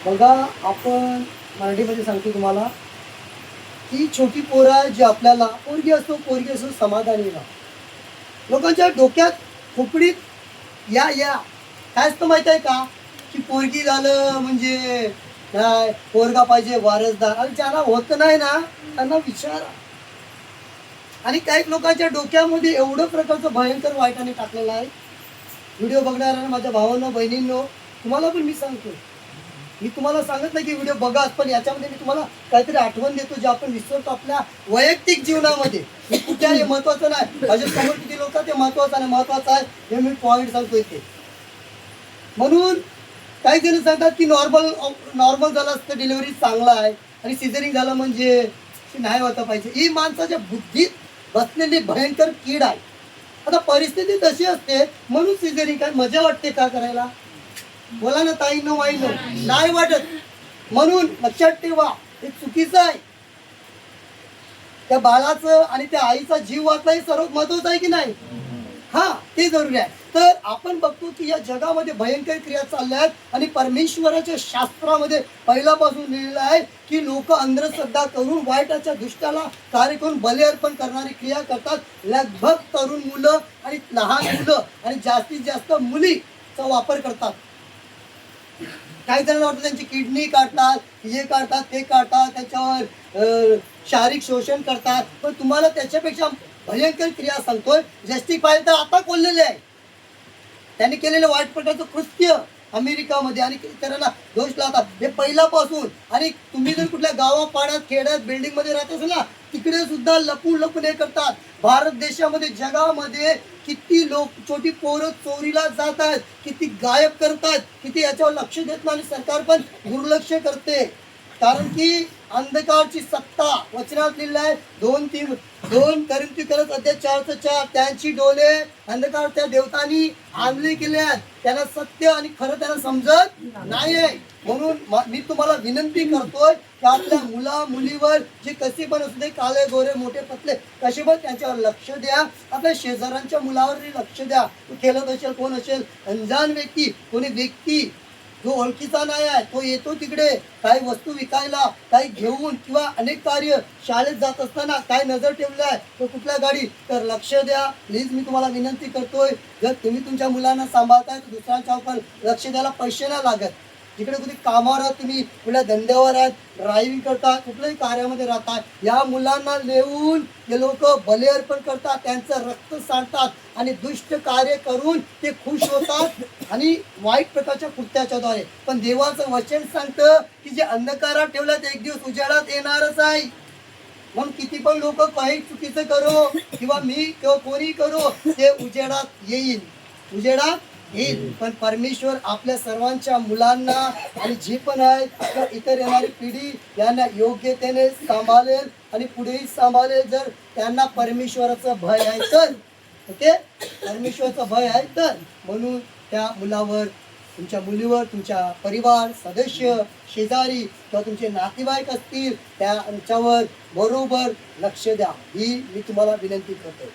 बघा, आपण मराठीमध्ये सांगतो तुम्हाला की छोटी पोरं जी आपल्याला पोरगी असो समाधानी राहा. लोकांच्या डोक्यात खोपडीत या काय असतं माहित आहे का, की पोरगी झालं म्हणजे काय पोरगा पाहिजे वारसदार, आणि ज्यांना होत नाही ना त्यांना विचारा. आणि काही लोकांच्या डोक्यामध्ये एवढं प्रकारचं भयंकर वाईटाने टाकलेलं आहे. व्हिडिओ बघणाऱ्या माझ्या भावांनो बहिणींनो, तुम्हाला पण मी सांगतो, मी तुम्हाला सांगत नाही की व्हिडिओ बघा, पण याच्यामध्ये मी तुम्हाला काहीतरी आठवण देतो जे आपण विसरतो आपल्या वैयक्तिक जीवनामध्ये. मी कुठे हे महत्वाचं नाही, माझ्या समोर किती लोक ते महत्वाचं नाही, महत्वाचं आहे हे मी पॉईंट सांगतोय ते. म्हणून काही जण सांगतात की नॉर्मल नॉर्मल झालं असतं डिलिव्हरी चांगला आहे, आणि सिझरिंग झालं म्हणजे नाही होता पाहिजे. ही माणसाच्या बुद्धीत बसलेली भयंकर कीड आहे. आता परिस्थिती तशी असते म्हणून सिझरिंग. काय मजा वाटते का करायला? बोला ना ताई, नो वाई नो, नाही वाटत. म्हणून लक्षात ठेवा, हे चुकीचं आहे. त्या बाळाचं आणि त्या आईचा जीव वाचला हे सर्वात महत्वाचं आहे की नाही? हा, ते जरुरी आहे. तर आपण बघतो की या जगामध्ये भयंकर क्रिया चालल्या आहेत, आणि परमेश्वराच्या शास्त्रामध्ये पहिल्यापासून लिहिलेलं आहे की लोक अंधश्रद्धा करून वाईटाच्या दुष्टाला कार्य करून बली अर्पण करणारी क्रिया करतात. लगभग तरुण मुलं आणि लहान मुलं आणि जास्तीत जास्त मुलीचा वापर करतात. काही जणांना वाटतं त्यांची किडनी काढतात, हे काढतात, ते काढतात, त्याच्यावर शारीरिक शोषण करतात. पण तुम्हाला त्याच्यापेक्षा भयंकर क्रिया सांगतोय. जस्टिफाय तर आता कोल्लेले आहे, त्यांनी केलेलं वाईट प्रकारचं कृत्य अमेरिकामध्ये, आणि इतरांना दोष लावतात हे पहिल्यापासून. आणि तुम्ही जर कुठल्या गावापाड्यात खेड्यात बिल्डिंग मध्ये राहत असेल ना, तिकडे सुद्धा लपून लपून हे करतात. भारत देशामध्ये जगामध्ये किती लोक छोटी पोरं चोरीला जात आहेत, किती गायब करतात, किती याच्यावर लक्ष देत नाही, आणि सरकार पण दुर्लक्ष करते. कारण की अंधकारची सत्ता वचनात लिहिलं आहे. 2 करिंथी करत अध्याय 4:4, त्यांची डोळे अंधकार त्या देवतांनी आणले गेले आहेत, त्यांना सत्य आणि खरं त्यांना समजत नाहीये. म्हणून मी तुम्हाला विनंती करतोय की आपल्या मुला मुलीवर जे कसे पण असू दे, काळे गोरे मोठे पतले कसे पण, त्यांच्यावर लक्ष द्या. आपल्या शेजाऱ्यांच्या मुलावरही लक्ष द्या. तो खेळत असेल, कोण असेल अनजान व्यक्ती, कोणी व्यक्ती जो ओळखीचा नाही आहे, तो येतो तिकडे काही वस्तू विकायला, काही घेऊन, किंवा अनेक कार्य शाळेत जात असताना काय नजर ठेवली आहे तो कुठल्या गाडी, तर लक्ष द्या प्लीज. मी तुम्हाला विनंती करतोय, जर तुम्ही तुमच्या मुलांना सांभाळताय तर दुसऱ्यांच्या पण लक्ष द्यायला पैसे नाही लागत. जिकडे कुठे कामावर आहात तुम्ही, कुठल्या धंद्यावर आहेत, ड्रायव्हिंग करता, कुठल्याही कार्यामध्ये राहतात, या मुलांना नेऊन हे लोक बली अर्पण करतात, त्यांचं रक्त सांडतात, आणि दुष्ट कार्य करून ते खुश होतात आणि वाईट प्रकारच्या कृत्याच्याद्वारे. पण देवाचं वचन सांगतं की जे अंधकारात ठेवलं ते एक दिवस उजाडात येणारच आहे. म्हणून किती पण लोक काही चुकीचं करो, किंवा मी किंवा कोणी करो, ते उजेडात येईल, उजेडात येईल. पण परमेश्वर आपल्या सर्वांच्या मुलांना आणि जे पण आहे किंवा इतर येणारी पिढी यांना योग्यतेने सांभाळेल, आणि पुढेही सांभाळेल, जर त्यांना परमेश्वराचं भय आहे तर. ओके, परमेश्वराचं भय आहे तर. म्हणून त्या मुलावर, तुमच्या मुलीवर, तुमच्या परिवार सदस्य, शेजारी किंवा तुमचे नातेवाईक असतील त्यांच्यावर बरोबर लक्ष द्या, ही मी तुम्हाला विनंती करतो.